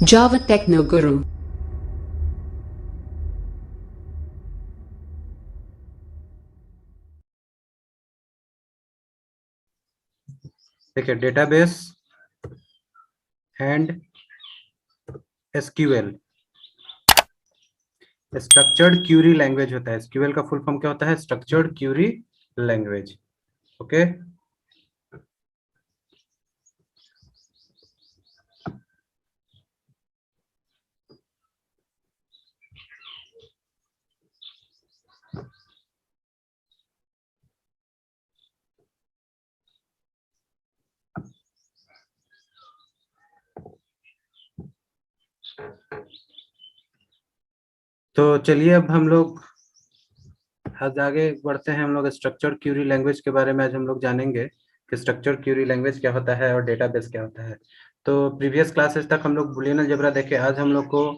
Java Techno Guru. देखिए, database and SQL structured Curie language होता है। एसक्यूएल का फुल फॉर्म क्या होता है? Structured Curie language. ओके, तो चलिए अब हम लोग आज आगे बढ़ते हैं। हम लोग स्ट्रक्चर्ड क्यूरी लैंग्वेज के बारे में आज हम लोग जानेंगे कि स्ट्रक्चर्ड क्यूरी लैंग्वेज क्या होता है और डेटाबेस क्या होता है। तो प्रीवियस क्लासेस तक हम लोग बूलियन अलजेब्रा देखे। आज हम लोग को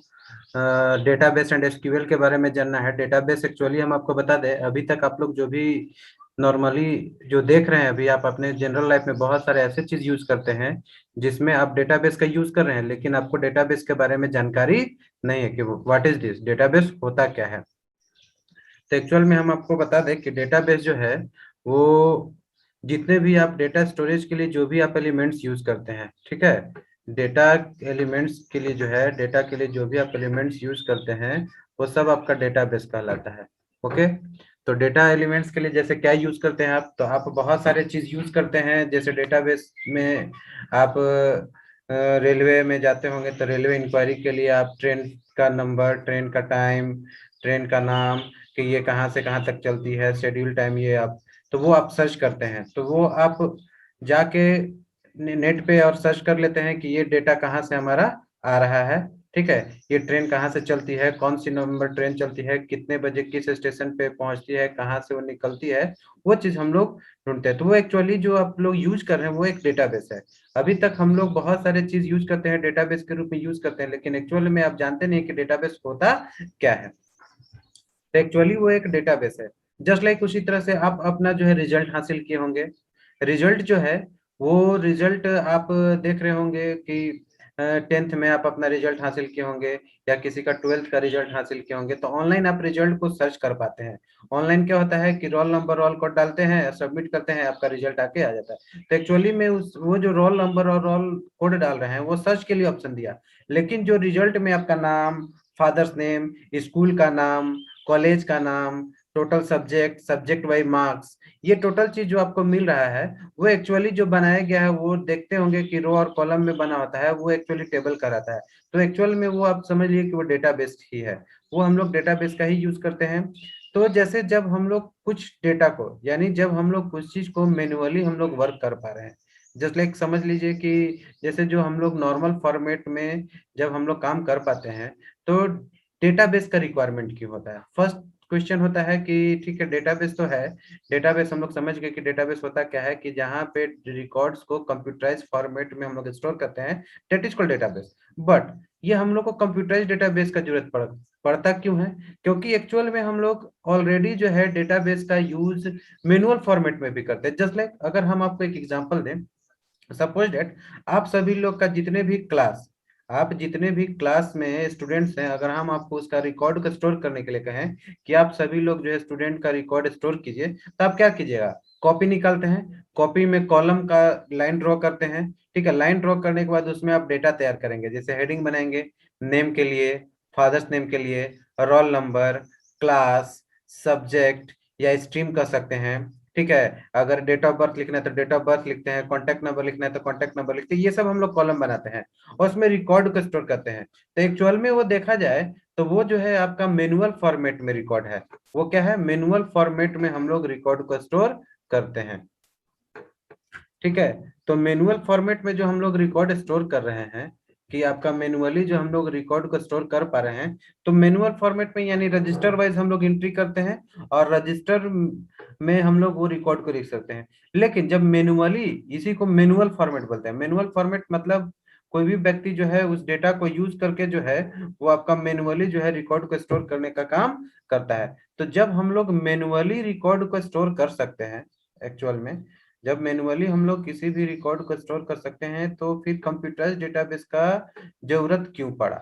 डेटाबेस एंड एसक्यूएल के बारे में जानना है। डेटाबेस एक्चुअली हम आपको बता दें, अभी तक आप लोग जो भी नॉर्मली जो देख रहे हैं, अभी आप अपने जनरल लाइफ में बहुत सारे ऐसे चीज यूज करते हैं जिसमें आप डेटाबेस का यूज कर रहे हैं, लेकिन आपको डेटाबेस के बारे में जानकारी नहीं है कि व्हाट इज दिस, डेटाबेस होता क्या है। तो एक्चुअल में हम आपको बता दें कि डेटाबेस जो है वो जितने भी आप डेटा स्टोरेज के लिए जो भी आप एलिमेंट्स यूज करते हैं, ठीक है, डेटा एलिमेंट्स के लिए जो है, डेटा के लिए जो भी आप एलिमेंट्स यूज करते हैं वो सब आपका डेटाबेस कहलाता है। ओके, तो डेटा एलिमेंट्स के लिए जैसे क्या यूज करते हैं आप, तो आप बहुत सारे चीज यूज करते हैं। जैसे डेटाबेस में आप रेलवे में जाते होंगे तो रेलवे इंक्वायरी के लिए आप ट्रेन का नंबर, ट्रेन का टाइम, ट्रेन का नाम, कि ये कहाँ से कहाँ तक चलती है, शेड्यूल टाइम, ये आप, तो वो आप सर्च करते हैं। तो वो आप जाके नेट पे और सर्च कर लेते हैं कि ये डेटा कहाँ से हमारा आ रहा है, ठीक है, ये ट्रेन कहाँ से चलती है, कौन सी नंबर ट्रेन चलती है, कितने बजे किस स्टेशन पे पहुंचती है, कहाँ से वो निकलती है, वो चीज हम लोग ढूंढते हैं। तो वो एक्चुअली जो आप लोग यूज कर रहे हैं वो एक डेटाबेस है। अभी तक हम लोग बहुत सारे चीज यूज करते हैं, डेटाबेस के रूप में यूज करते हैं, लेकिन एक्चुअली में आप जानते नहीं कि डेटाबेस होता क्या है। तो एक्चुअली वो एक डेटाबेस है। जस्ट लाइक उसी तरह से आप अपना जो है रिजल्ट हासिल किए होंगे। रिजल्ट जो है वो रिजल्ट आप देख रहे होंगे कि 10th में आप अपना रिजल्ट हासिल किए होंगे या किसी का 12th का रिजल्ट हासिल किए होंगे, तो ऑनलाइन आप रिजल्ट को सर्च कर पाते हैं। ऑनलाइन क्या होता है कि रोल नंबर रोल कोड डालते हैं, सबमिट करते हैं, आपका रिजल्ट आके आ जाता है। तो एक्चुअली में उस वो जो रोल नंबर और रोल कोड डाल रहे हैं वो सर्च के लिए ऑप्शन दिया, लेकिन जो रिजल्ट में आपका नाम, फादर्स नेम, स्कूल का नाम, कॉलेज का नाम, total subject, subject wise marks, ये टोटल चीज जो आपको मिल रहा है वो एक्चुअली जो बनाया गया है, वो देखते होंगे कि रो और कॉलम में बना होता है, वो एक्चुअली टेबल का रहता है। तो एक्चुअल में वो आप समझ लीजिए कि वो डेटाबेस ही है। वो हम लोग डेटाबेस का ही यूज करते हैं। तो जैसे जब हम लोग कुछ डेटा को, यानी जब हम लोग कुछ चीज को मैन्युअली हम लोग वर्क कर पा रहे हैं, जस्ट लाइक समझ लीजिए कि जैसे जो हम लोग नॉर्मल फॉर्मेट में जब हम लोग काम कर पाते हैं, तो डेटाबेस का रिक्वायरमेंट क्यों होता है? फर्स्ट क्वेश्चन होता है कि ठीक है, डेटाबेस तो है, डेटाबेस हम लोग समझ गए कि डेटाबेस होता क्या है, कि जहाँ पे रिकॉर्ड्स को कंप्यूटराइज फॉर्मेट में हम लोग स्टोर करते हैं, data is called database. But ये हम लोग को कंप्यूटराइज डेटाबेस का जरूरत पड़ता क्यों है? क्योंकि एक्चुअल में हम लोग ऑलरेडी जो है डेटाबेस का यूज मैनुअल फॉर्मेट में भी करते हैं। जस्ट लाइक अगर हम आपको एक एग्जांपल दें, सपोज डेट आप सभी लोग का जितने भी क्लास, आप जितने भी क्लास में स्टूडेंट्स हैं, अगर हम आपको उसका रिकॉर्ड को स्टोर करने के लिए कहें कि आप सभी लोग जो है स्टूडेंट का रिकॉर्ड स्टोर कीजिए, तो आप क्या कीजिएगा? कॉपी निकालते हैं, कॉपी में कॉलम का लाइन ड्रॉ करते हैं, ठीक है, लाइन ड्रॉ करने के बाद उसमें आप डेटा तैयार करेंगे, जैसे हेडिंग बनाएंगे, नेम के लिए, फादर्स नेम के लिए, रोल नंबर, क्लास, सब्जेक्ट या स्ट्रीम कर सकते हैं, ठीक है, अगर डेट ऑफ बर्थ लिखना है तो डेट ऑफ बर्थ लिखते हैं, कॉन्टैक्ट नंबर लिखना है तो कॉन्टैक्ट नंबर लिखते हैं, ये सब हम लोग कॉलम बनाते हैं और उसमें रिकॉर्ड को स्टोर करते हैं। तो एक्चुअल में वो देखा जाए तो वो जो है आपका मैनुअल फॉर्मेट में रिकॉर्ड है। वो क्या है? मैनुअल फॉर्मेट में हम लोग रिकॉर्ड को स्टोर करते हैं, ठीक है। तो मैनुअल फॉर्मेट में जो हम लोग रिकॉर्ड स्टोर कर रहे हैं, कि आपका मैनुअली जो हम लोग रिकॉर्ड को स्टोर कर पा रहे हैं, तो मैनुअल फॉर्मेट में यानी रजिस्टर वाइज हम लोग एंट्री करते हैं और रजिस्टर में हम लोग वो रिकॉर्ड को लिख सकते हैं। लेकिन जब मैनुअली, इसी को मैनुअल फॉर्मेट बोलते हैं। मैनुअल फॉर्मेट मतलब कोई भी व्यक्ति जो है उस डेटा को यूज करके जो है वो आपका मैनुअली जो है रिकॉर्ड को स्टोर करने का काम करता है। तो जब हम लोग मैनुअली रिकॉर्ड को स्टोर कर सकते हैं एक्चुअल में, जब मैनुअली हम लोग किसी भी रिकॉर्ड को स्टोर कर सकते हैं तो फिर कंप्यूटराइज्ड डेटाबेस का जरूरत क्यों पड़ा?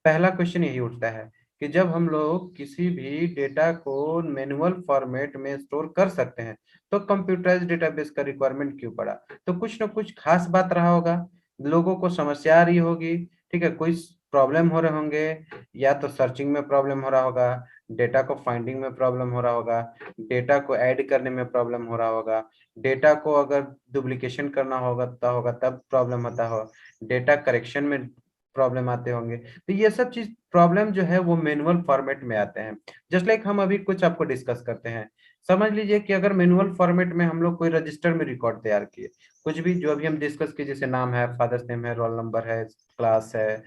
पहला क्वेश्चन यही उठता है कि जब हम लोग किसी भी डेटा को मैनुअल फॉर्मेट में स्टोर कर सकते हैं तो कंप्यूटराइज्ड डेटाबेस का रिक्वायरमेंट क्यों पड़ा? तो कुछ ना कुछ खास बात रहा होगा, लोगों को समस्या आ रही होगी, ठीक है, कोई प्रॉब्लम हो रहे होंगे, या तो सर्चिंग में प्रॉब्लम हो रहा होगा, डेटा को फाइंडिंग में प्रॉब्लम हो रहा होगा, डेटा को ऐड करने में प्रॉब्लम हो रहा होगा, डेटा को अगर डुप्लीकेशन करना होगा तब प्रॉब्लम होता हो, डेटा करेक्शन में प्रॉब्लम आते होंगे। तो ये सब चीज प्रॉब्लम जो है वो मैनुअल फॉर्मेट में आते हैं। जस्ट लाइक हम अभी कुछ आपको डिस्कस करते हैं। समझ लीजिए कि अगर मैनुअल फॉर्मेट में हम लोग कोई रजिस्टर में रिकॉर्ड तैयार किए, कुछ भी जो अभी हम डिस्कस किए, जैसे नाम है, फादर्स नेम है, रोल नंबर है, क्लास है,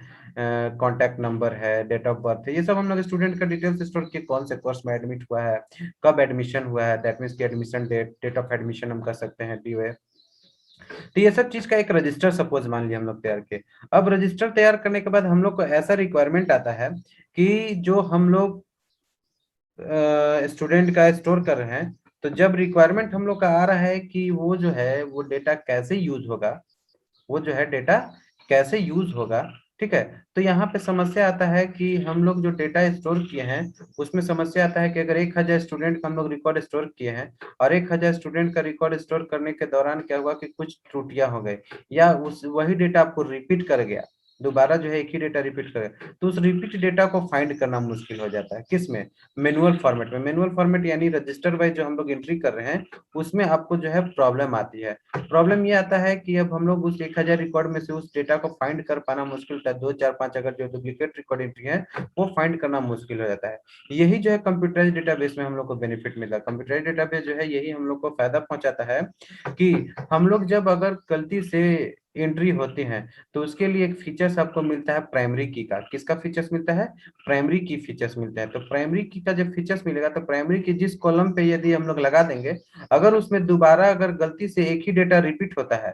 कॉन्टैक्ट नंबर है, डेट ऑफ बर्थ है, ये सब हम लोग स्टूडेंट का डिटेल्स स्टोर किए, कौन से कोर्स में एडमिट हुआ है, कब एडमिशन हुआ है, दैट मीन्स की admission date, date of admission हम कर सकते हैं, डी। तो ये सब चीज का एक रजिस्टर सपोज मान लिया हम लोग तैयार किए। अब रजिस्टर तैयार करने के बाद हम लोग को ऐसा रिक्वायरमेंट आता है कि जो हम लोग स्टूडेंट का स्टोर कर रहे हैं, तो जब रिक्वायरमेंट हम लोग का आ रहा है कि वो जो है वो डेटा कैसे यूज होगा, वो जो है डेटा कैसे यूज होगा, ठीक है। तो यहाँ पे समस्या आता है कि हम लोग जो डेटा स्टोर किए हैं उसमें समस्या आता है कि अगर 1000 स्टूडेंट का हम लोग रिकॉर्ड स्टोर किए हैं और 1000 स्टूडेंट का रिकॉर्ड स्टोर करने के दौरान क्या हुआ कि कुछ त्रुटियां हो गई, या उस वही डेटा आपको रिपीट कर गया, दोबारा जो है एक ही डेटा रिपीट कर गया, तो उस रिपीट डेटा को फाइंड करना मुश्किल हो जाता है। किसमें? मैनुअल फॉर्मेट में। मैनुअल फॉर्मेट यानी रजिस्टर वाइज जो हम लोग एंट्री कर रहे हैं उसमें आपको जो है प्रॉब्लम आती है। प्रॉब्लम ये आता है कि अब हम लोग उस 1000 रिकॉर्ड में से उस डेटा को फाइंड कर पाना मुश्किल होता है, 2 4 5 अगर जो डुप्लीकेट रिकॉर्ड एंट्री है वो फाइंड करना मुश्किल हो जाता है। यही जो है कंप्यूटराइज्ड डेटाबेस में हम लोग को बेनिफिट मिला। कंप्यूटराइज्ड डेटाबेस जो है यही हम लोग को फायदा पहुंचाता है कि हम लोग जब अगर गलती से एंट्री होती है तो उसके लिए एक फीचर्स आपको मिलता है प्राइमरी की का। किसका फीचर्स मिलता है? प्राइमरी की फीचर्स मिलता है। तो प्राइमरी की का जब फीचर्स मिलेगा तो प्राइमरी की जिस कॉलम पे यदि हम लोग लगा देंगे, अगर उसमें दोबारा अगर गलती से एक ही डेटा रिपीट होता है,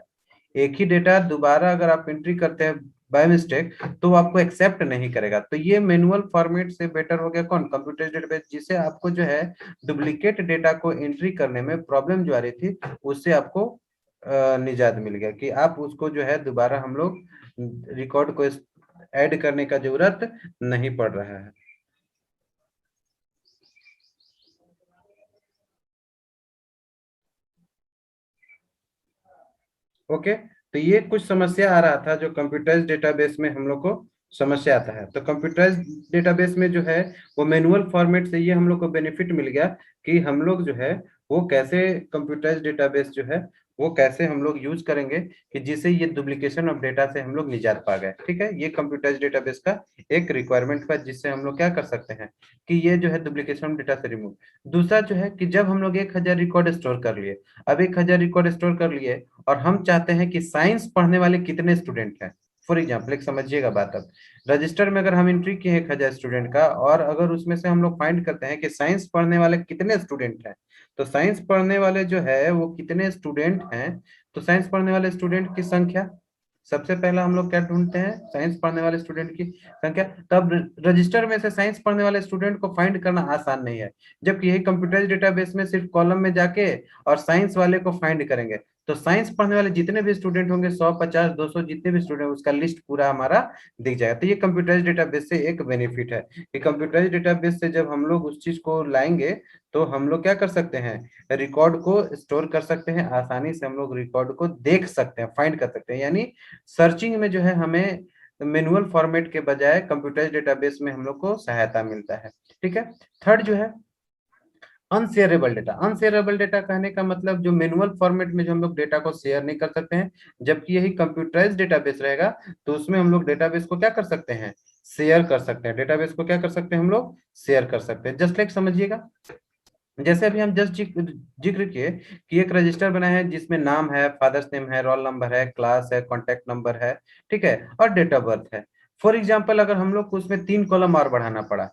एक ही डेटा दोबारा अगर आप एंट्री करते हैं बाय मिस्टेक, तो वो आपको एक्सेप्ट नहीं करेगा। तो ये मैनुअल फॉर्मेट से बेटर हो गया कौन? कंप्यूटर डेटाबेस, जिससे आपको जो है डुप्लीकेट डेटा को एंट्री करने में प्रॉब्लम जो आ रही थी उससे आपको निजात मिल गया कि आप उसको जो है दोबारा हम लोग रिकॉर्ड को ऐड करने का जरूरत नहीं पड़ रहा है। ओके, तो ये कुछ समस्या आ रहा था जो कंप्यूटराइज्ड डेटाबेस में हम लोग को समस्या आता है। तो कंप्यूटराइज्ड डेटाबेस में जो है वो मैनुअल फॉर्मेट से ये हम लोग को बेनिफिट मिल गया कि हम लोग जो है वो कैसे कंप्यूटराइज्ड डेटाबेस जो है वो कैसे हम लोग यूज करेंगे कि जिससे ये डुप्लीकेशन ऑफ डेटा से हम लोग निजात पा गए। ठीक है, ये कंप्यूटराइज्ड डेटाबेस का एक रिक्वायरमेंट था जिससे हम लोग क्या कर सकते हैं कि ये जो है डुप्लीकेशन ऑफ डेटा से रिमूव। दूसरा जो है कि जब हम लोग 1000 रिकॉर्ड स्टोर कर लिए, अब 1000 रिकॉर्ड स्टोर कर लिए और हम चाहते हैं कि साइंस पढ़ने वाले कितने स्टूडेंट हैं। फॉर एग्जाम्पल एक समझिएगा बात, अब रजिस्टर में अगर हम एंट्री किए 1000 स्टूडेंट का और अगर उसमें से हम लोग फाइंड करते हैं कि साइंस पढ़ने वाले कितने स्टूडेंट हैं, तो साइंस पढ़ने वाले जो है वो कितने स्टूडेंट हैं, तो साइंस पढ़ने वाले स्टूडेंट की संख्या, सबसे पहला हम लोग क्या ढूंढते हैं? साइंस पढ़ने वाले स्टूडेंट की संख्या। तब रजिस्टर में से साइंस पढ़ने वाले स्टूडेंट को फाइंड करना आसान नहीं है, जबकि यही कंप्यूटराइज्ड डेटाबेस में सिर्फ कॉलम में जाके और साइंस वाले को फाइंड करेंगे, तो साइंस पढ़ने वाले जितने भी स्टूडेंट होंगे, 100 50 200 जितने भी स्टूडेंट, उसका लिस्ट पूरा हमारा दिख जाएगा। तो ये कंप्यूटराइज्ड डेटाबेस से एक बेनिफिट है कि कंप्यूटराइज्ड डेटाबेस से जब हम लोग उस चीज को लाएंगे तो हम लोग क्या कर सकते हैं? रिकॉर्ड को स्टोर कर सकते हैं, आसानी से हम लोग रिकॉर्ड को देख सकते हैं, फाइंड कर सकते हैं। यानी सर्चिंग में जो है हमें मैनुअल फॉर्मेट के बजाय कंप्यूटराइज्ड डेटाबेस में हम लोग को सहायता मिलता है। ठीक है। थर्ड जो है अनशेयरेबल डेटा। अनशेयरेबल डेटा कहने का मतलब जो मैनुअल फॉर्मेट में जो हम लोग डेटा को शेयर नहीं कर सकते हैं, जबकि यही कंप्यूटराइज्ड डेटाबेस रहेगा तो उसमें हम लोग डेटाबेस को क्या कर सकते हैं? शेयर कर सकते हैं। डेटाबेस को क्या कर सकते हैं हम लोग? शेयर कर सकते हैं। जस्ट लाइक समझिएगा, जैसे अभी हम जस्ट जिक्र किए कि एक रजिस्टर बना है जिसमें नाम है, फादर्स नेम है, रोल नंबर है, क्लास है, कॉन्टैक्ट नंबर है, ठीक है, और डेट ऑफ बर्थ है। फॉर एग्जाम्पल अगर हम लोग को उसमें 3 कॉलम और बढ़ाना पड़ा,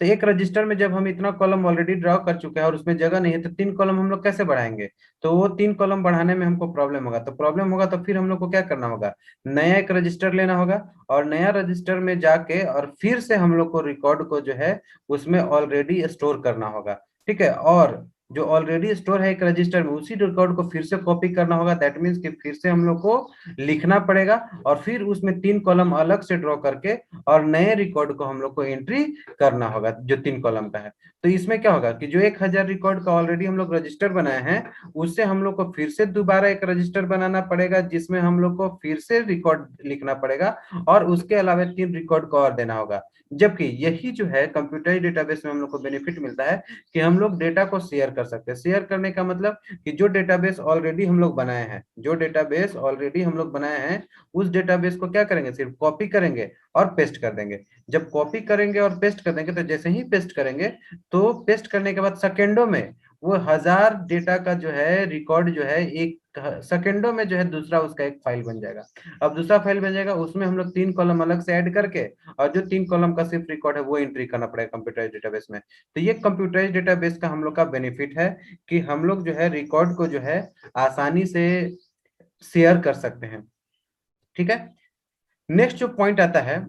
तो एक रजिस्टर में जब हम इतना कॉलम ऑलरेडी ड्रॉ कर चुके हैं और उसमें जगह नहीं है, तो 3 कॉलम हम लोग कैसे बढ़ाएंगे? तो वो 3 कॉलम बढ़ाने में हमको प्रॉब्लम होगा। तो प्रॉब्लम होगा तो फिर हम लोग को क्या करना होगा? नया एक रजिस्टर लेना होगा और नया रजिस्टर में जाके और फिर से हम लोग को रिकॉर्ड को जो है उसमें ऑलरेडी स्टोर करना होगा। ठीक है। और जो ऑलरेडी स्टोर है एक रजिस्टर में, उसी रिकॉर्ड को फिर से कॉपी करना होगा। दैट मीन्स कि फिर से हम लोग को लिखना पड़ेगा और फिर उसमें 3 कॉलम अलग से ड्रॉ करके और नए रिकॉर्ड को हम लोग को एंट्री करना होगा जो 3 कॉलम का है। तो इसमें क्या होगा कि जो 1000 रिकॉर्ड का ऑलरेडी हम लोग रजिस्टर बनाए हैं, उससे हम लोग को फिर से दोबारा एक रजिस्टर बनाना पड़ेगा जिसमें हम लोग को फिर से रिकॉर्ड लिखना पड़ेगा और उसके अलावा 3 रिकॉर्ड को और देना होगा। जबकि यही जो है कंप्यूटर डेटाबेस में हम लोग को बेनिफिट मिलता है कि हम लोग डेटा को शेयर कर सकते हैं। शेयर करने का मतलब कि जो डेटाबेस ऑलरेडी हम लोग बनाए हैं, जो डेटाबेस ऑलरेडी हम लोग बनाए हैं, उस डेटाबेस को क्या करेंगे, सिर्फ कॉपी करेंगे और पेस्ट कर देंगे। जब कॉपी करेंगे और पेस्ट कर देंगे तो जैसे ही पेस्ट करेंगे तो पेस्ट करने के बाद सेकेंडों में वो 1000 डेटा का जो है रिकॉर्ड जो है एक सेकेंडों में जो है दूसरा उसका एक फाइल बन जाएगा। अब दूसरा फाइल बन जाएगा, उसमें हम लोग 3 कॉलम अलग से ऐड करके और जो 3 कॉलम का सिर्फ रिकॉर्ड है वो एंट्री करना पड़ेगा कंप्यूटराइज्ड डेटाबेस में। तो ये कंप्यूटराइज्ड डेटाबेस का हम लोग का बेनिफिट है कि हम लोग जो है रिकॉर्ड को जो है आसानी से शेयर कर सकते हैं। ठीक है, नेक्स्ट जो पॉइंट आता है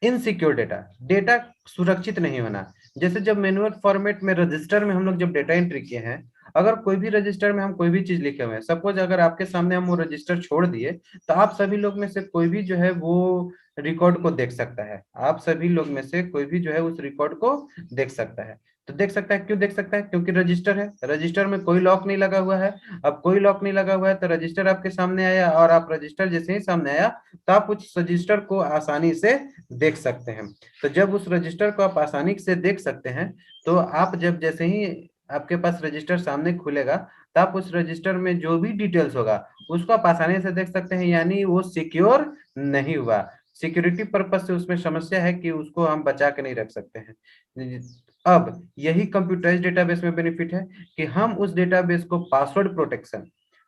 इनसिक्योर डेटा, डेटा सुरक्षित नहीं होना। जैसे जब मैनुअल फॉर्मेट में रजिस्टर में हम लोग जब डेटा एंट्री किए हैं, अगर कोई भी रजिस्टर में हम कोई भी चीज लिखे हुए हैं, सपोज अगर आपके सामने हम वो रजिस्टर छोड़ दिए तो आप सभी लोग में से कोई भी जो है वो रिकॉर्ड को देख सकता है। आप सभी लोग में से कोई भी जो है उस रिकॉर्ड को देख सकता है। तो देख सकता है, क्यों देख सकता है? क्योंकि रजिस्टर है, रजिस्टर में कोई लॉक नहीं लगा हुआ है। अब कोई लॉक नहीं लगा हुआ है तो रजिस्टर आपके सामने आया और आप रजिस्टर जैसे ही सामने आया तो आप उस रजिस्टर को आसानी से देख सकते हैं। तो जब उस रजिस्टर को आप आसानी से देख सकते हैं तो आप जब जैसे ही आपके पास रजिस्टर सामने खुलेगा तो आप उस रजिस्टर में जो भी डिटेल्स होगा उसको आप आसानी से देख सकते हैं, यानी वो सिक्योर नहीं हुआ। सिक्योरिटी पर्पज से उसमें समस्या है कि उसको हम बचा के नहीं रख सकते हैं। अब यही कंप्यूटराइज्ड डेटाबेस में बेनिफिट है कि हम उस डेटाबेस को पासवर्ड प्रोटेक्शन,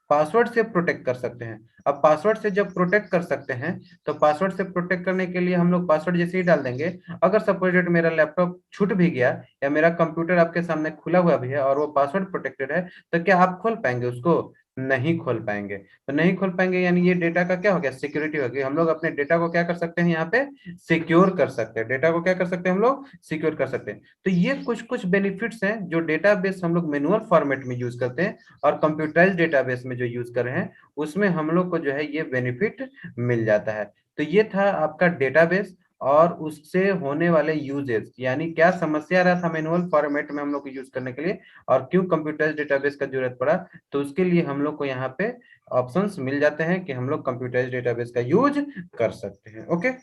पासवर्ड से प्रोटेक्ट कर सकते हैं। अब पासवर्ड से जब प्रोटेक्ट कर सकते हैं तो पासवर्ड से प्रोटेक्ट करने के लिए हम लोग पासवर्ड जैसे ही डाल देंगे, अगर सपोज मेरा लैपटॉप छूट भी गया या मेरा कंप्यूटर आपके सामने खुला हुआ भी है और वो पासवर्ड प्रोटेक्टेड है, तो क्या आप खोल पाएंगे उसको? नहीं खोल पाएंगे। तो नहीं खोल पाएंगे यानी ये डेटा का क्या हो गया, सिक्योरिटी हो गई। हम लोग अपने डेटा को क्या कर सकते हैं, यहाँ पे सिक्योर कर सकते हैं। डेटा को क्या कर सकते हैं हम लोग, सिक्योर कर सकते हैं। तो ये कुछ कुछ बेनिफिट्स हैं जो डेटाबेस हम लोग मैनुअल फॉर्मेट में यूज करते हैं और कंप्यूटराइज्ड डेटाबेस में जो यूज कर रहे हैं उसमें हम लोग को जो है ये बेनिफिट मिल जाता है। तो ये था आपका डेटाबेस और उससे होने वाले यूजेस, यानी क्या समस्या आ रहा था मैनुअल फॉर्मेट में हम लोग को यूज करने के लिए और क्यों कंप्यूटराइज्ड डेटाबेस का जरूरत पड़ा। तो उसके लिए हम लोग को यहाँ पे ऑप्शंस मिल जाते हैं कि हम लोग कंप्यूटराइज्ड डेटाबेस का यूज कर सकते हैं। ओके,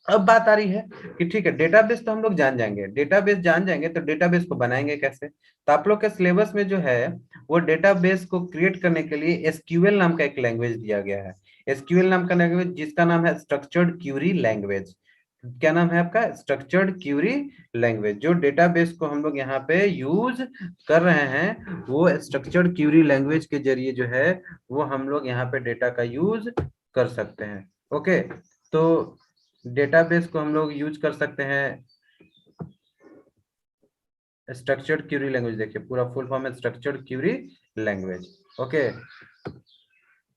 अब बात आ रही है कि ठीक है डेटाबेस तो हम लोग जान जाएंगे, डेटाबेस जान जाएंगे तो डेटाबेस को बनाएंगे कैसे। तो आप लोग के सिलेबस में जो है वो डेटाबेस को क्रिएट करने के लिए एसक्यूएल नाम का एक लैंग्वेज दिया गया है। एसक्यूएल नाम का लैंग्वेज जिसका नाम है स्ट्रक्चर्ड क्यूरी लैंग्वेज। क्या नाम है आपका? Structured Curie language. जो डेटाबेस को हम लोग यहाँ पे यूज कर रहे हैं वो स्ट्रक्चर्ड क्यूरी लैंग्वेज के जरिए जो है वो हम लोग यहाँ पे डेटा का यूज कर सकते हैं। ओके, तो डेटाबेस को हम लोग यूज कर सकते हैं स्ट्रक्चर्ड क्यूरी लैंग्वेज। देखिए पूरा फुल फॉर्म है स्ट्रक्चर्ड क्यूरी लैंग्वेज। ओके,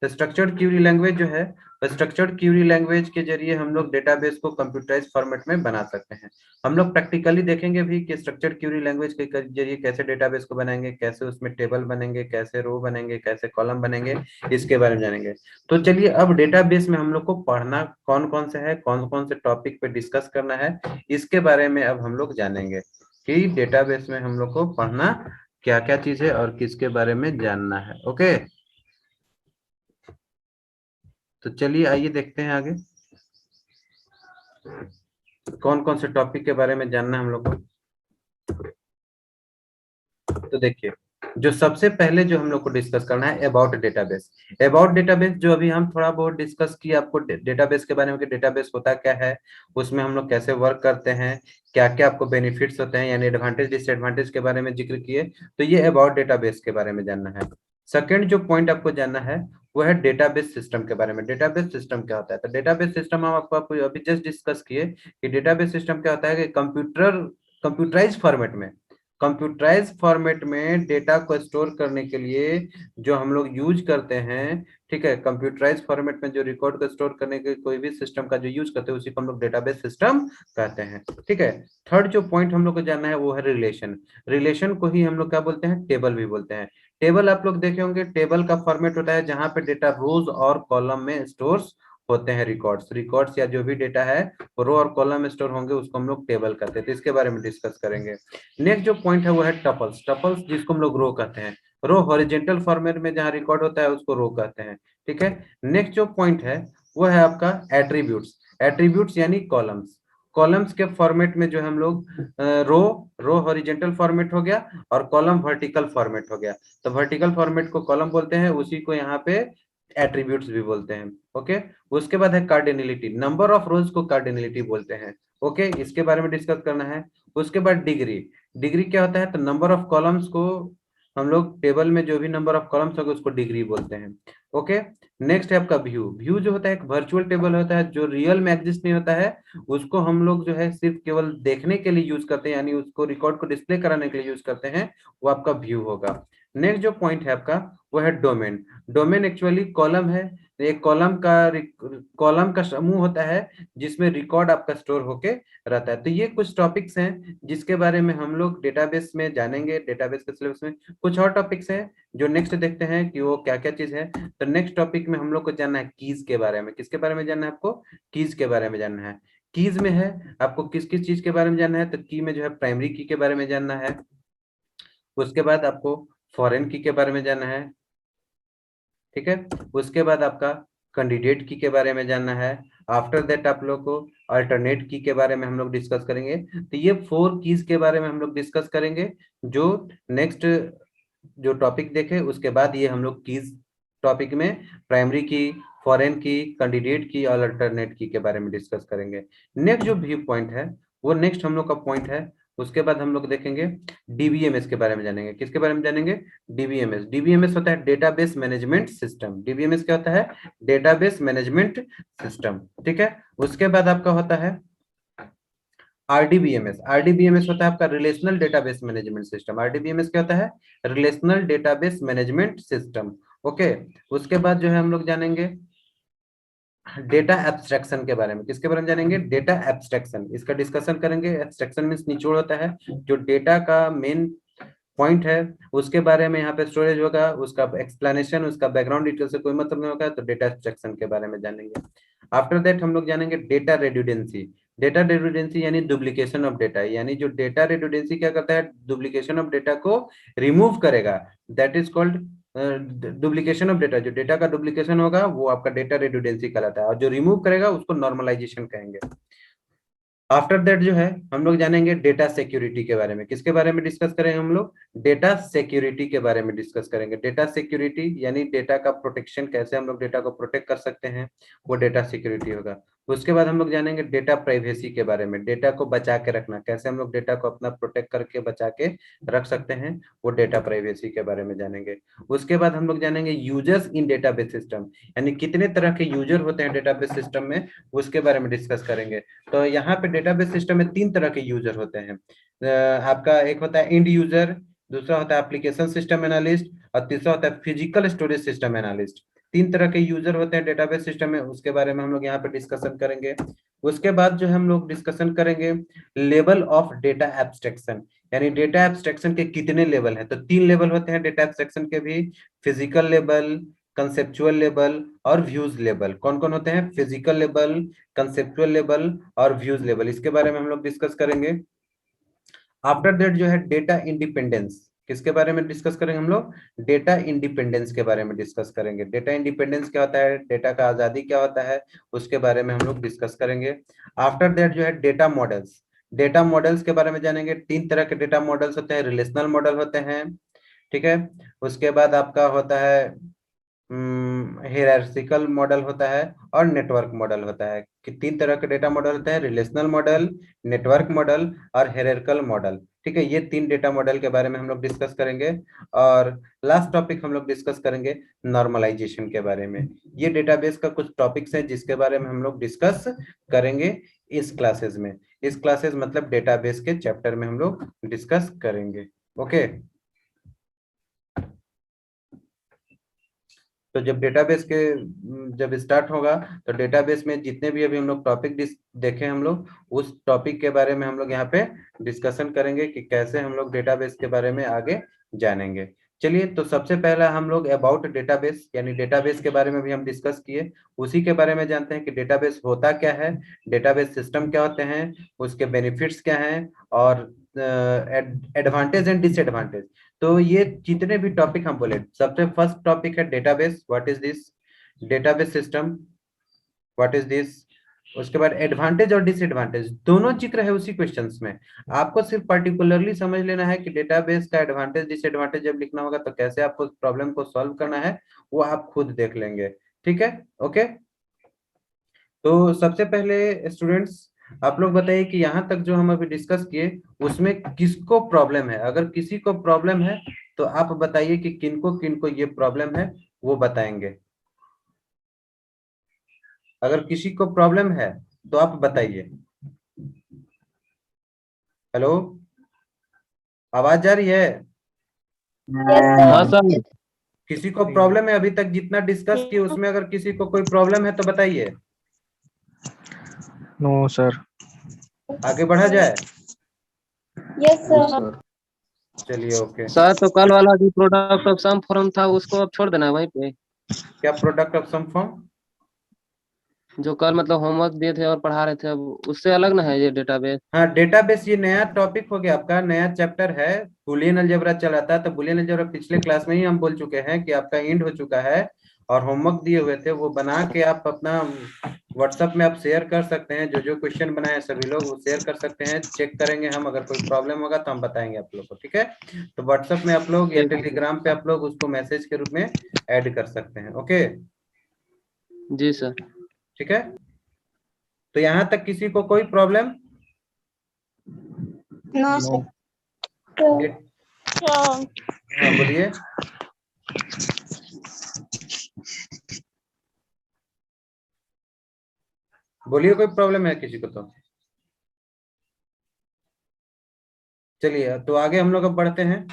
तो स्ट्रक्चर्ड क्यूरी लैंग्वेज जो है स्ट्रक्चर्ड क्यूरी लैंग्वेज के जरिए हम लोग डेटाबेस को कंप्यूटराइज फॉर्मेट में बना सकते हैं। हम लोग प्रैक्टिकली देखेंगे भी कि स्ट्रक्चर्ड क्यूरी लैंग्वेज के जरिए कैसे डेटाबेस को बनाएंगे, कैसे उसमें टेबल बनेंगे, कैसे रो बनेंगे, कैसे कॉलम बनेंगे, इसके बारे में जानेंगे। तो चलिए अब डेटाबेस में हम लोग को पढ़ना कौन कौन से है, कौन कौन से टॉपिक पे डिस्कस करना है, इसके बारे में अब हम लोग जानेंगे कि डेटाबेस में हम लोग को पढ़ना क्या क्या चीज है और किसके बारे में जानना है। ओके, तो चलिए आइए देखते हैं आगे कौन कौन से टॉपिक के बारे में जानना है हम लोग को। तो देखिए जो सबसे पहले जो हम लोग को डिस्कस करना है अबाउट डेटाबेस। अबाउट डेटाबेस जो अभी हम थोड़ा बहुत डिस्कस किए आपको डेटाबेस के बारे में कि डेटाबेस होता क्या है, उसमें हम लोग कैसे वर्क करते हैं, क्या क्या आपको बेनिफिट्स होते हैं, यानी एडवांटेज डिसएडवांटेज के बारे में जिक्र किए। तो ये अबाउट डेटाबेस के बारे में जानना है। सेकेंड जो पॉइंट आपको जानना है वो है डेटाबेस सिस्टम के बारे में। डेटाबेस सिस्टम क्या होता है? तो डेटाबेस सिस्टम हम आपको अभी जस्ट डिस्कस किए कि डेटाबेस सिस्टम क्या होता है कि कंप्यूटराइज फॉर्मेट में कंप्यूटराइज फॉर्मेट में डेटा को स्टोर करने के लिए जो हम लोग यूज करते हैं, ठीक है, कंप्यूटराइज फॉर्मेट में जो रिकॉर्ड को स्टोर करने के कोई भी सिस्टम का जो यूज करते हैं उसी को हम लोग डेटाबेस सिस्टम कहते हैं, ठीक है। थर्ड जो पॉइंट हम लोग को जानना है वो है रिलेशन। रिलेशन को ही हम लोग क्या बोलते हैं, टेबल भी बोलते हैं। टेबल आप लोग देखे होंगे, टेबल का फॉर्मेट होता है जहां पे डेटा रोज और कॉलम में स्टोर्स होते हैं। रिकॉर्ड्स या जो भी डेटा है रो और कॉलम में स्टोर होंगे उसको हम लोग टेबल कहते हैं। तो इसके बारे में डिस्कस करेंगे। नेक्स्ट जो पॉइंट है वो है टपल्स। टपल्स जिसको हम लोग रो कहते हैं। रो हॉरिजॉन्टल फॉर्मेट में जहां रिकॉर्ड होता है उसको रो कहते हैं, ठीक है। नेक्स्ट जो पॉइंट है वो है आपका एट्रीब्यूट्स। एट्रीब्यूट्स यानी कॉलम्स। कॉलम्स के फॉर्मेट में जो हम लोग रो रो हॉरिजॉन्टल फॉर्मेट हो गया और कॉलम वर्टिकल फॉर्मेट हो गया। तो वर्टिकल फॉर्मेट को कॉलम बोलते हैं, उसी को यहाँ पे एट्रीब्यूट्स भी बोलते हैं, ओके। उसके बाद है कार्डिनलिटी। नंबर ऑफ रोज को कार्डिनलिटी बोलते हैं, ओके। इसके बारे में डिस्कस करना है। उसके बाद डिग्री। डिग्री क्या होता है, तो नंबर ऑफ कॉलम्स को हम लोग टेबल में जो भी नंबर ऑफ कॉलम्स होगा उसको डिग्री बोलते हैं, ओके। नेक्स्ट है आपका व्यू। व्यू जो होता है एक वर्चुअल टेबल होता है जो रियल में एग्जिस्ट नहीं होता है, उसको हम लोग जो है सिर्फ केवल देखने के लिए यूज करते हैं, यानी उसको रिकॉर्ड को डिस्प्ले कराने के लिए यूज करते हैं, वो आपका व्यू होगा। नेक्स्ट जो पॉइंट है आपका वो है डोमेन। डोमेन एक्चुअली कॉलम है। एक कॉलम का समूह होता है जिसमें रिकॉर्ड आपका स्टोर होके रहता है। तो ये कुछ टॉपिक्स हैं जिसके बारे में हम लोग डेटाबेस में जानेंगे, डेटाबेस के सिलेबस में। कुछ और टॉपिक्स हैं जो नेक्स्ट देखते हैं कि वो क्या क्या चीज है। तो नेक्स्ट टॉपिक में हम लोग को जानना है कीज के बारे में। किसके बारे में जानना है आपको, कीज के बारे में जानना है। कीज में है आपको किस किस चीज के बारे में जानना है, तो की में जो है प्राइमरी की के बारे में जानना है। उसके बाद आपको फॉरेन की के बारे में जानना है, ठीक है। उसके बाद आपका कैंडिडेट की के बारे में जानना है। आफ्टर दैट आप लोग को अल्टरनेट की के बारे में हम लोग डिस्कस करेंगे। तो ये 4 कीज के बारे में हम लोग डिस्कस करेंगे। जो नेक्स्ट जो टॉपिक देखे उसके बाद ये हम लोग कीज टॉपिक में प्राइमरी की, फॉरेन की, कैंडिडेट की और अल्टरनेट की के बारे में डिस्कस करेंगे। नेक्स्ट जो व्यू पॉइंट है वो नेक्स्ट हम लोग का पॉइंट है। उसके बाद हम लोग देखेंगे डीबीएमएस के बारे में जानेंगे। किसके बारे में जानेंगे, डीबीएमएस। डीबीएमएस होता है डेटाबेस मैनेजमेंट सिस्टम। डीबीएमएस क्या होता है, डेटाबेस मैनेजमेंट सिस्टम, ठीक है। उसके बाद आपका होता है आरडीबीएमएस। आरडीबीएमएस होता है आपका relational database management system. RDBMS क्या होता है, relational database management system, okay. उसके बाद जो है हम लोग जानेंगे डेटा एब्स्ट्रैक्शन के बारे में। किसके बारे में जानेंगे, डेटा एब्स्ट्रैक्शन। इसका डिस्कशन करेंगे। एब्स्ट्रैक्शन मींस निचोड़ होता है, जो डेटा का मेन पॉइंट है उसके बारे में यहाँ पे स्टोरेज होगा, उसका एक्सप्लेनेशन, उसका बैकग्राउंड डिटेल से कोई मतलब नहीं होगा, तो डेटा एब्स्ट्रैक्शन के बारे में जानेंगे। आफ्टर दैट हम लोग जानेंगे डेटा रेड्यूडेंसी। डेटा रेड्यूडेंसी यानी डुप्लीकेशन ऑफ डेटा, यानी जो डेटा रेड्यूडेंसी क्या करता है, डुप्लीकेशन ऑफ डेटा को रिमूव करेगा। That is called duplication of data. जो डेटा का डुप्लीकेशन होगा वो आपका डेटा रेड्यूडेंसी कहलाता है, और जो रिमूव करेगा उसको नॉर्मलाइजेशन कहेंगे। आफ्टर दैट जो है हम लोग जानेंगे डेटा सिक्योरिटी के बारे में। किसके बारे में डिस्कस करेंगे हम लोग, डेटा सिक्योरिटी के बारे में डिस्कस करेंगे। डेटा सिक्योरिटी यानी डेटा का प्रोटेक्शन, कैसे हम लोग डेटा को प्रोटेक्ट कर सकते हैं, वो डेटा सिक्योरिटी होगा। उसके बाद हम लोग जानेंगे डेटा प्राइवेसी के बारे में। डेटा को बचा के रखना, कैसे हम लोग डेटा को अपना प्रोटेक्ट करके बचा के रख सकते हैं, वो डेटा प्राइवेसी के बारे में जानेंगे। उसके बाद हम लोग जानेंगे यूजर्स इन डेटाबेस सिस्टम, यानी कितने तरह के यूजर होते हैं डेटाबेस सिस्टम में, उसके बारे में डिस्कस करेंगे। तो यहाँ पे डेटाबेस सिस्टम में 3 तरह के यूजर होते हैं। आपका एक होता है इंड यूजर, दूसरा होता है एप्लीकेशन सिस्टम एनालिस्ट, और तीसरा होता है फिजिकल स्टोरेज सिस्टम एनालिस्ट। 3 तरह के यूजर होते हैं डेटाबेस सिस्टम में, उसके बारे में हम लोग यहाँ पे डिस्कशन करेंगे। उसके बाद जो हम लोग डिस्कशन करेंगे लेवल ऑफ डेटा एब्स्ट्रैक्शन, यानी डेटा एब्स्ट्रैक्शन के कितने लेवल है। तो 3 लेवल होते हैं डेटा एब्स्ट्रैक्शन के भी, फिजिकल लेवल, कंसेप्चुअल लेवल और व्यूज लेवल। कौन कौन होते हैं, फिजिकल लेवल, कंसेप्चुअल लेवल और व्यूज लेवल, इसके बारे में हम लोग डिस्कस करेंगे। आफ्टर दैट जो है डेटा इंडिपेंडेंस, किसके बारे में डिस्कस करेंगे हम लोग, डेटा इंडिपेंडेंस के बारे में डिस्कस करेंगे। डेटा इंडिपेंडेंस क्या होता है, डेटा का आजादी क्या होता है, उसके बारे में हम लोग डिस्कस करेंगे। आफ्टर दैट जो है डेटा मॉडल्स। डेटा मॉडल्स के बारे में जानेंगे। 3 तरह के डेटा मॉडल्स होते हैं, रिलेशनल मॉडल होते हैं, ठीक है। उसके बाद आपका होता है हियरार्चिकल मॉडल होता है और नेटवर्क मॉडल होता है। कि 3 तरह के डेटा मॉडल होते हैं, रिलेशनल मॉडल, नेटवर्क मॉडल और हियरार्चिकल मॉडल, ठीक है। ये 3 डेटा मॉडल के बारे में हम लोग डिस्कस करेंगे। और लास्ट टॉपिक हम लोग डिस्कस करेंगे नॉर्मलाइजेशन के बारे में। ये डेटाबेस का कुछ टॉपिक्स हैं जिसके बारे में हम लोग डिस्कस करेंगे इस क्लासेस में। इस क्लासेस मतलब डेटाबेस के चैप्टर में हम लोग डिस्कस करेंगे। ओके, तो जब डेटाबेस के जब स्टार्ट होगा तो डेटाबेस में जितने भी अभी हम लोग टॉपिक देखे हम लोग उस टॉपिक के बारे में हम लोग यहाँ पे डिस्कशन करेंगे कि कैसे हम लोग डेटाबेस के बारे में आगे जानेंगे। चलिए, तो सबसे पहला हम लोग अबाउट डेटाबेस यानी डेटाबेस के बारे में भी हम डिस्कस किए, उसी के बारे में जानते हैं कि डेटाबेस होता क्या है, डेटाबेस सिस्टम क्या होते हैं, उसके बेनिफिट्स क्या हैं और एडवांटेज एंड डिसएडवांटेज। तो ये जितने भी टॉपिक हम बोले, सबसे फर्स्ट टॉपिक है database, what is this, database system what is this, उसके बाद एडवांटेज और डिसएडवांटेज दोनों जिक्र है उसी क्वेश्चंस में। आपको सिर्फ पर्टिकुलरली समझ लेना है कि डेटाबेस का एडवांटेज डिसएडवांटेज जब लिखना होगा तो कैसे आपको प्रॉब्लम को सॉल्व करना है वो आप खुद देख लेंगे। ठीक है, ओके। तो सबसे पहले स्टूडेंट्स आप लोग बताइए कि यहाँ तक जो हम अभी डिस्कस किए उसमें किसको प्रॉब्लम है, अगर किसी को प्रॉब्लम है तो आप बताइए कि किनको किनको ये प्रॉब्लम है, वो बताएंगे। अगर किसी को प्रॉब्लम है तो आप बताइए। हेलो, आवाज जा रही है? हाँ सर। किसी को प्रॉब्लम है? अभी तक जितना डिस्कस किए उसमें अगर किसी को कोई प्रॉब्लम है तो बताइए, नो सर। आगे बढ़ा जाए। Yes sir. चलिए, ओके। सर तो कल वाला जो प्रोडक्ट ऑफ सम फॉर्म था उसको अब छोड़ देना है वहीं पे। क्या प्रोडक्ट ऑफ सम फॉर्म? जो कल मतलब होमवर्क दिए थे और पढ़ा रहे थे, अब उससे अलग ना है ये डेटाबेस। हाँ, डेटाबेस ये नया टॉपिक हो गया, आपका नया चैप्टर है। बुलियन अलजेब्रा चला था, तो बुलियन अलजेब्रा पिछले क्लास में ही हम बोल चुके हैं कि आपका एंड हो चुका है और होमवर्क दिए हुए थे वो बना के आप अपना व्हाट्सएप में आप शेयर कर सकते हैं। जो जो क्वेश्चन बनाए सभी लोग वो शेयर कर सकते हैं, चेक करेंगे हम, अगर कोई प्रॉब्लम होगा तो हम बताएंगे आप लोग को। ठीक है, तो व्हाट्सएप में आप लोग या टेलीग्राम पे आप लोग उसको मैसेज के रूप में ऐड कर सकते हैं। ओके, जी सर। ठीक है। तो यहाँ तक किसी को कोई प्रॉब्लम? No sir. हाँ, बोलिए। बोलिए, कोई प्रॉब्लम है किसी को तो? चलिए, तो आगे हम लोग अब बढ़ते हैं।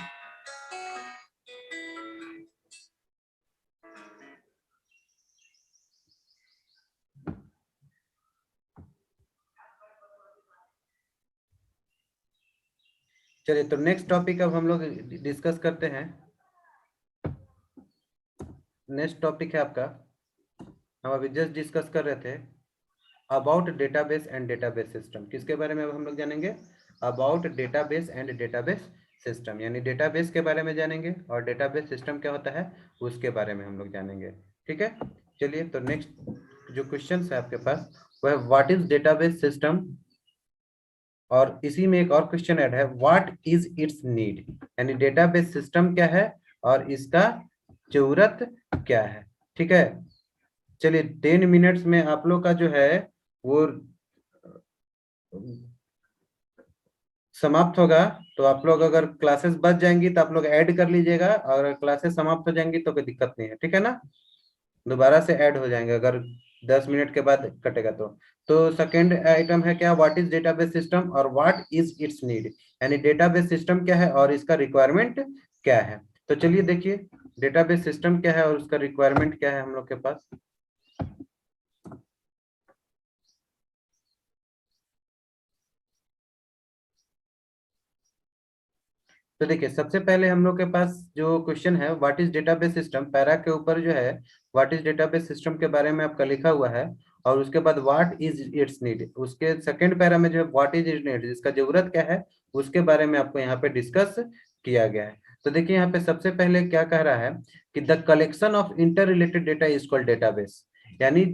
चलिए, तो नेक्स्ट टॉपिक अब हम लोग डिस्कस करते हैं। नेक्स्ट टॉपिक है आपका, हम अभी जस्ट डिस्कस कर रहे थे about database and database system. किसके बारे में अब हम लोग जानेंगे? About database and database system, यानी डेटाबेस के बारे में जानेंगे और डेटाबेस सिस्टम क्या होता है उसके बारे में हम लोग जानेंगे। ठीक है, चलिए, तो नेक्स्ट जो क्वेश्चन है आपके पास वो है व्हाट इज डेटाबेस सिस्टम, और इसी में एक और क्वेश्चन ऐड है व्हाट इज इट्स नीड, यानी डेटाबेस सिस्टम क्या है और इसका जरूरत क्या है। ठीक है, चलिए 10 मिनट्स में आप लोग का जो है वो समाप्त होगा। तो आप लोग अगर क्लासेस बच जाएंगी तो आप लोग ऐड कर लीजिएगा, और क्लासेस समाप्त हो जाएंगी तो कोई दिक्कत नहीं है। ठीक है ना, दोबारा से ऐड हो जाएंगे अगर 10 मिनट के बाद कटेगा तो सेकेंड आइटम है क्या, व्हाट इज डेटाबेस सिस्टम और व्हाट इज इट्स नीड, यानी डेटाबेस सिस्टम क्या है और इसका रिक्वायरमेंट क्या है। तो चलिए देखिए, डेटाबेस सिस्टम क्या है और उसका रिक्वायरमेंट क्या है हम लोग के पास। तो देखिए, सबसे पहले हम लोग के पास जो क्वेश्चन है what is database system, para के ऊपर जो है व्हाट इज डेटाबेस सिस्टम के बारे में आपका लिखा हुआ है, और उसके बाद व्हाट इज इट्स नीड, उसके सेकंड पैरा में जो है व्हाट इज इट्स नीड, जिसका जरूरत क्या है उसके बारे में आपको यहाँ पे डिस्कस किया गया है। तो देखिए यहाँ पे सबसे पहले क्या कह रहा है कि the collection of interrelated data is called database, यानी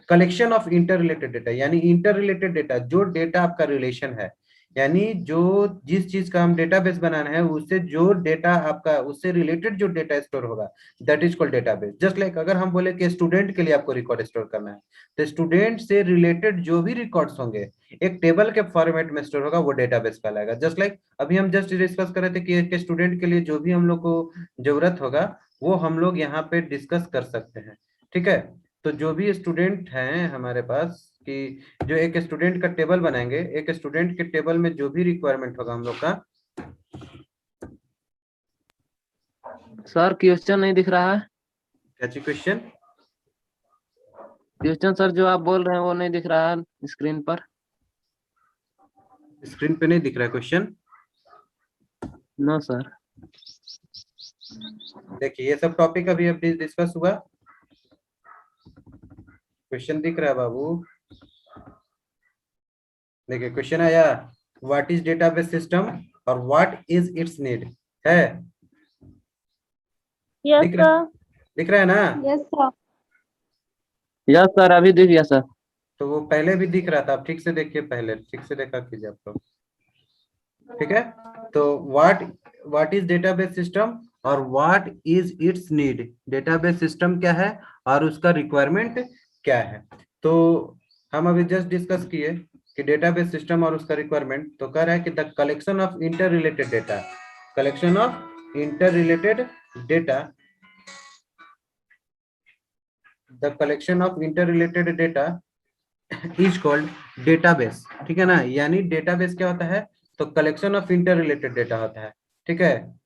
collection of interrelated data, यानी इंटर रिलेटेड डेटा जो डेटा आपका रिलेशन है, यानी जो जिस चीज का हम डेटाबेस बनाना है उससे जो डेटा आपका उससे रिलेटेड जो डेटा स्टोर होगा that is called database. Just like अगर हम बोले कि स्टूडेंट के लिए आपको रिकॉर्ड स्टोर करना है तो स्टूडेंट से रिलेटेड जो भी रिकॉर्ड्स होंगे एक टेबल के फॉर्मेट में स्टोर होगा, वो डेटाबेस कहलाएगा। जस्ट लाइक अभी हम जस्ट डिस्कस कर रहे थे कि एक स्टूडेंट के लिए जो भी हम लोग को जरूरत होगा वो हम लोग यहाँ पे डिस्कस कर सकते हैं। ठीक है, तो जो भी स्टूडेंट हैं हमारे पास कि जो एक स्टूडेंट का टेबल बनाएंगे, एक स्टूडेंट के टेबल में जो भी रिक्वायरमेंट होगा हम लोग का। सर क्वेश्चन नहीं दिख रहा है। क्या चीज क्वेश्चन? क्वेश्चन सर जो आप बोल रहे हैं वो नहीं दिख रहा है स्क्रीन पर। स्क्रीन पे नहीं दिख रहा है क्वेश्चन? No sir. देखिए ये सब टॉपिक अभी अभी डिस्कस हुआ। क्वेश्चन दिख रहा है बाबू? देखिए क्वेश्चन आया, व्हाट इज डेटाबेस सिस्टम और व्हाट इज इट्स नीड, है? Yes, दिख रहा sir. दिख रहा है ना? Yes, sir. यस सर अभी दिख गया सर। तो वो पहले भी दिख रहा था, आप ठीक से देखिए, पहले ठीक से देखा कीजिए आप लोग, ठीक है? तो व्हाट इज डेटाबेस सिस्टम और what is its need. Database system क्या है और उसका रिक्वायरमेंट क्या है। तो हम अभी जस्ट डिस्कस किए कि डेटाबेस सिस्टम और उसका रिक्वायरमेंट। तो कह रहा है कि the collection of interrelated data, collection of interrelated data, the collection of interrelated data is called database. ठीक है ना? यानी डेटाबेस क्या होता है? तो collection of interrelated data होता है। ठीक है?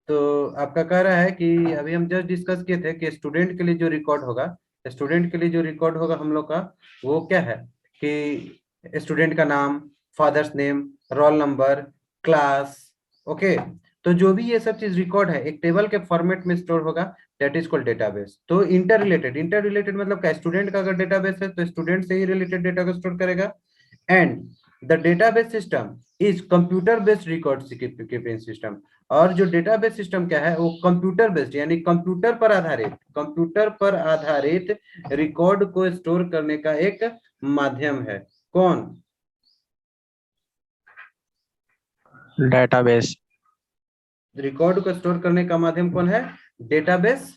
तो आपका कह रहा है कि अभी हम जस्ट डिस्कस किए थे कि स्टूडेंट के लिए जो रिकॉर्ड होगा, स्टूडेंट के लिए जो रिकॉर्ड होगा हम लोग का, वो क्या है कि स्टूडेंट का नाम, father's name, roll number, class. Okay, तो जो भी ये सब चीज रिकॉर्ड है एक टेबल के फॉर्मेट में स्टोर होगा, दैट इज कॉल्ड डेटाबेस। तो इंटर रिलेटेड मतलब क्या? स्टूडेंट का अगर डेटाबेस है तो स्टूडेंट से ही रिलेटेड डेटा को स्टोर करेगा। And the database system is computer based record keeping system. और जो डेटाबेस सिस्टम क्या है वो कंप्यूटर बेस्ड यानी कंप्यूटर पर आधारित रिकॉर्ड को स्टोर करने का एक माध्यम है। कौन? डेटाबेस। रिकॉर्ड को स्टोर करने का माध्यम कौन है? Database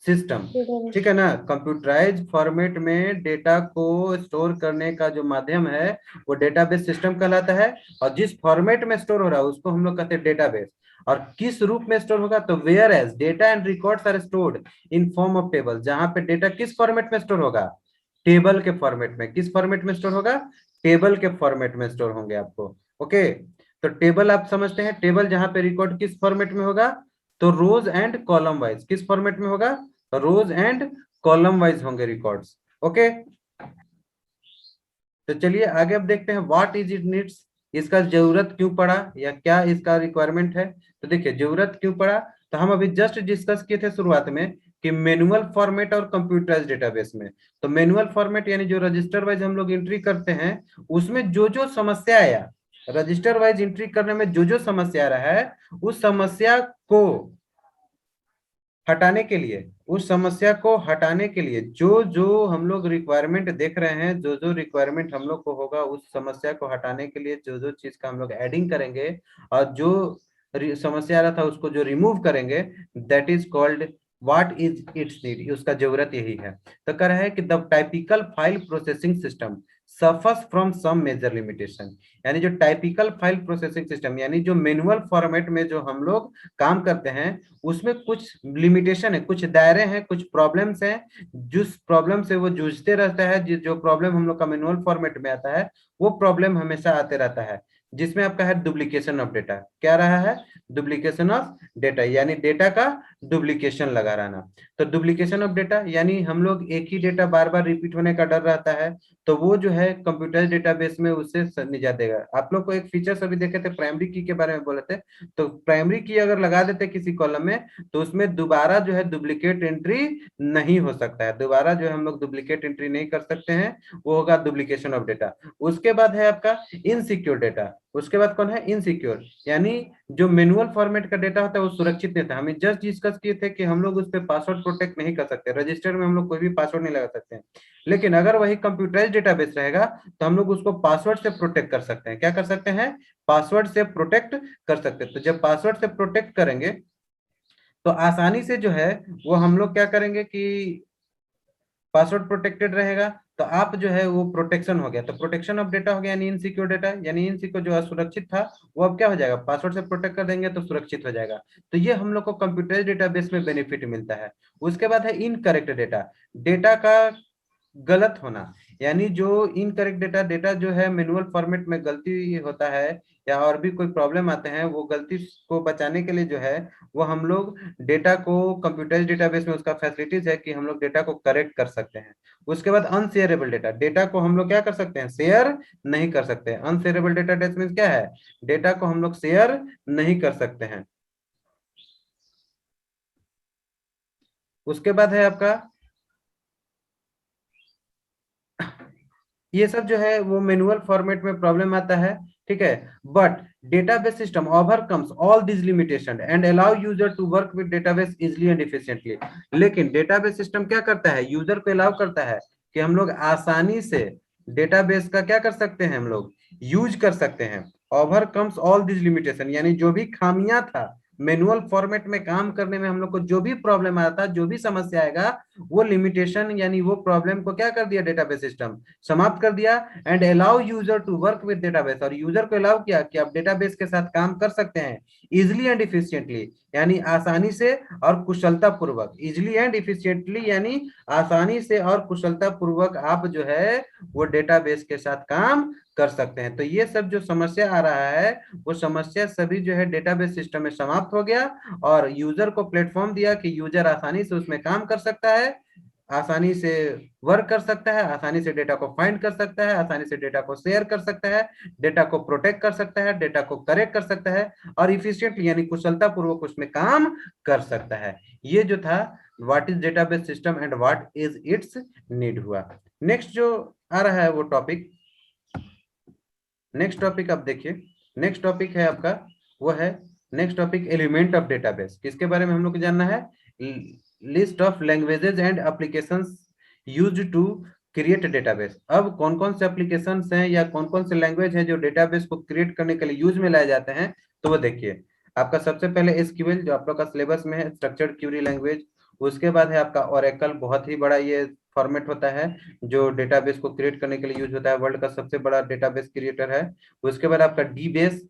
system. ठीक है ना? कंप्यूटराइज फॉर्मेट में डेटा को स्टोर करने का जो माध्यम है वो डेटाबेस सिस्टम कहलाता है। और जिस फॉर्मेट में स्टोर हो रहा है उसको हम लोग कहते हैं डेटाबेस। और किस रूप में स्टोर होगा? तो whereas data and records are stored in form of table. जहां पे डेटा किस फॉर्मेट में स्टोर होगा? टेबल के फॉर्मेट में। किस फॉर्मेट में स्टोर होगा? टेबल के फॉर्मेट में स्टोर होंगे आपको। ओके, तो टेबल आप समझते हैं, टेबल जहां पे रिकॉर्ड किस फॉर्मेट में होगा? तो रोज एंड कॉलम वाइज। किस फॉर्मेट में होगा? रोज एंड कॉलम वाइज होंगे रिकॉर्ड्स। ओके, तो चलिए आगे अब देखते हैं व्हाट इज इट नीड्स। इसका जरूरत क्यों पड़ा या क्या इसका रिक्वायरमेंट है। तो देखिए जरूरत क्यों पड़ा, तो हम अभी जस्ट डिस्कस किए थे शुरुआत में कि मैनुअल फॉर्मेट और कंप्यूटराइज डेटाबेस में। तो मैनुअल फॉर्मेट यानी जो रजिस्टर वाइज हम लोग एंट्री करते हैं उसमें जो जो समस्या आया, रजिस्टर वाइज एंट्री करने में जो जो समस्या आ रहा है उस समस्या को हटाने के लिए, उस समस्या को हटाने के लिए जो जो हम लोग रिक्वायरमेंट देख रहे हैं, जो जो रिक्वायरमेंट हम लोग को होगा उस समस्या को हटाने के लिए जो जो चीज का हम लोग एडिंग करेंगे और जो समस्या आ रहा था उसको जो रिमूव करेंगे, that is called what is its need. उसका जरूरत यही है। तो कह रहा है कि the typical file processing system suffers from some major limitation. यानी जो टाइपिकल फाइल प्रोसेसिंग सिस्टम यानी जो मैनुअल फॉर्मेट में जो हम लोग काम करते हैं उसमें कुछ लिमिटेशन है, कुछ दायरे हैं, कुछ प्रॉब्लम्स हैं। जिस प्रॉब्लम से वो जूझते रहता है, जो प्रॉब्लम हम लोग का मैनुअल फॉर्मेट में आता है वो प्रॉब्लम हमेशा आते रहता है। जिसमें आपका है डुप्लीकेशन ऑफ डेटा। क्या रहा है? डुप्लीकेशन ऑफ डेटा यानी डेटा का डुप्लीकेशन लगा रहना। तो डुप्लीकेशन ऑफ डेटा यानी हम लोग एक ही डेटा बार बार रिपीट होने का डर रहता है, तो वो जो है कंप्यूटर डेटाबेस में उससे निजात देगा। आप लोग को एक फीचर्स अभी देखे थे, प्राइमरी की के बारे में बोले थे। तो प्राइमरी की अगर लगा देते किसी कॉलम में तो उसमें दोबारा जो है डुप्लीकेट एंट्री नहीं हो सकता है। दोबारा जो है हम लोग डुप्लीकेट एंट्री नहीं कर सकते हैं, वो होगा डुप्लीकेशन ऑफ डेटा। उसके बाद है आपका इनसिक्योर डेटा। उसके बाद कौन है? इनसिक्योर यानी जो मैनुअल फॉर्मेट का डेटा होता है वो सुरक्षित नहीं था। हमें जस्ट डिस्कस किए थे कि हम लोग उस पर पासवर्ड प्रोटेक्ट नहीं कर सकते, रजिस्टर में हम लोग कोई भी पासवर्ड नहीं लगा सकते हैं। लेकिन अगर वही कंप्यूटराइज्ड डेटाबेस रहेगा तो हम लोग उसको पासवर्ड से प्रोटेक्ट कर सकते हैं। क्या कर सकते हैं? पासवर्ड से प्रोटेक्ट कर सकते हैं। तो जब पासवर्ड से प्रोटेक्ट करेंगे तो आसानी से जो है वो हम लोग क्या करेंगे कि पासवर्ड प्रोटेक्टेड रहेगा तो आप जो है वो प्रोटेक्शन हो गया, तो प्रोटेक्शन ऑफ डेटा हो गया यानी इनसिक्योर डेटा, यानी इनसिक्योर जो असुरक्षित था वो अब क्या हो जाएगा, पासवर्ड से प्रोटेक्ट कर देंगे तो सुरक्षित हो जाएगा। तो ये हम लोग को कंप्यूटर डेटाबेस में बेनिफिट मिलता है। उसके बाद है इनकरेक्ट डेटा, डेटा का गलत होना, यानी जो इनकरेक्ट डेटा, डेटा जो है मैनुअल फॉर्मेट में गलती होता है या और भी कोई प्रॉब्लम आते हैं, वो गलती को बचाने के लिए जो है वो हम लोग डेटा को कंप्यूटर डेटाबेस में उसका फैसिलिटीज है कि हम लोग डेटा को करेक्ट कर सकते हैं। उसके बाद अनशेयरेबल डेटा, डेटा को हम लोग क्या कर सकते हैं, शेयर नहीं कर सकते। अनशेयरेबल डेटा मीन्स क्या है, डेटा को हम लोग शेयर नहीं कर सकते हैं। उसके बाद है आपका ये सब जो है वो मैनुअल फॉर्मेट में प्रॉब्लम आता है, ठीक है, but database system overcomes all this limitation and allow user to work with database easily and efficiently. लेकिन डेटाबेस सिस्टम क्या करता है, यूजर को अलाउ करता है कि हम लोग आसानी से डेटाबेस का क्या कर सकते हैं, हम लोग यूज कर सकते हैं। ओवरकम्स ऑल दिस लिमिटेशन यानी जो भी खामियां था मैनुअल फॉर्मेट में काम करने में, हम लोग को जो भी प्रॉब्लम आता, जो भी समस्या आएगा, वो लिमिटेशन यानी वो प्रॉब्लम को क्या कर दिया डेटाबेस सिस्टम, समाप्त कर दिया। And allow user to work with database, और यूजर को अलाउ किया कि आप डेटाबेस के साथ काम कर सकते हैं इजिली एंड इफिशिएंटली, यानी आसानी से और कुशलता पूर्वक। इजिली एंड इफिशिएंटली यानी आसानी से और कुशलता पूर्वक आप जो है वो डेटाबेस के साथ काम कर सकते हैं। तो ये सब जो समस्या आ रहा है वो समस्या सभी जो है डेटाबेस सिस्टम में समाप्त हो गया, और यूजर को प्लेटफॉर्म दिया कि यूजर आसानी से उसमें काम कर सकता है, आसानी से वर्क कर सकता है, आसानी से डेटा को फाइंड कर सकता है, आसानी से डेटा को शेयर कर सकता है, डेटा को प्रोटेक्ट कर सकता है, डेटा को करेक्ट कर सकता है, और इफिशिएंटली यानी कुशलता पूर्वक उसमें काम कर सकता है। ये जो था what is database system and what is its need हुआ। नेक्स्ट जो आ रहा है वो टॉपिक, नेक्स्ट टॉपिक आप देखिए, नेक्स्ट टॉपिक है आपका वो है next topic element of database. किसके बारे में हम लोग को जानना है, list of languages and applications used to create database. अब कौन कौन से एप्लीकेशंस हैं या कौन कौन से लैंग्वेज हैं जो डेटाबेस को क्रिएट करने के लिए यूज में लाए जाते हैं, तो वो देखिए। आपका सबसे पहले एसक्यूएल जो आप लोग का सिलेबस में है, स्ट्रक्चर्ड क्वेरी लैंग्वेज। उसके बाद है आपका ओरेकल, बहुत ही बड़ा ये फॉर्मेट होता है जो डेटाबेस को क्रिएट करने के लिए यूज होता है, वर्ल्ड का सबसे बड़ा डेटाबेस क्रिएटर है। उसके बाद आपका डीबेस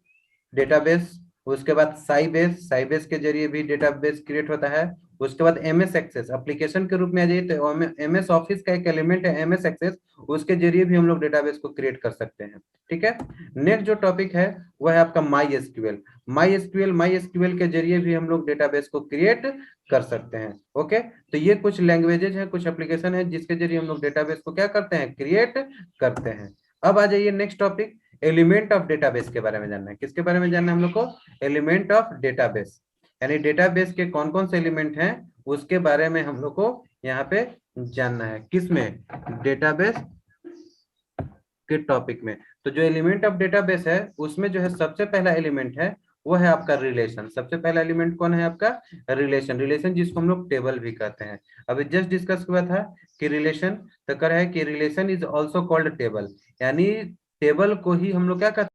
डेटाबेस, उसके बाद साइबेस, साइबेस के जरिए भी डेटाबेस क्रिएट होता है। उसके बाद एमएस एक्सेस एप्लीकेशन के रूप में आ जाइए तो एमएस ऑफिस का एक एलिमेंट है एमएस एक्सेस, उसके जरिए भी हम लोग डेटाबेस को क्रिएट कर सकते हैं, ठीक है। नेक्स्ट जो टॉपिक है वो है आपका माई एसक्यूएल। माई एसक्यूएल के जरिए भी हम लोग डेटाबेस को क्रिएट कर सकते हैं। ओके, तो ये कुछ लैंग्वेजेज है, कुछ एप्लीकेशन है जिसके जरिए हम लोग डेटाबेस को क्या करते हैं, क्रिएट करते हैं। अब आ जाइए next topic, element of database के बारे में जानना है। किसके बारे में जानना है हम लोग को, एलिमेंट ऑफ डेटाबेस, यानी डेटाबेस के कौन कौन से एलिमेंट हैं उसके बारे में हम लोग को यहाँ पे जानना है। किसमें, डेटाबेस के टॉपिक में। तो जो एलिमेंट ऑफ डेटाबेस है उसमें जो है सबसे पहला एलिमेंट है वो है आपका रिलेशन। सबसे पहला एलिमेंट कौन है आपका, रिलेशन। रिलेशन जिसको हम लोग टेबल भी कहते हैं। अभी जस्ट डिस्कस हुआ था कि रिलेशन, तो कर है कि relation is also called table, यानी टेबल को ही हम लोग क्या कहते हैं,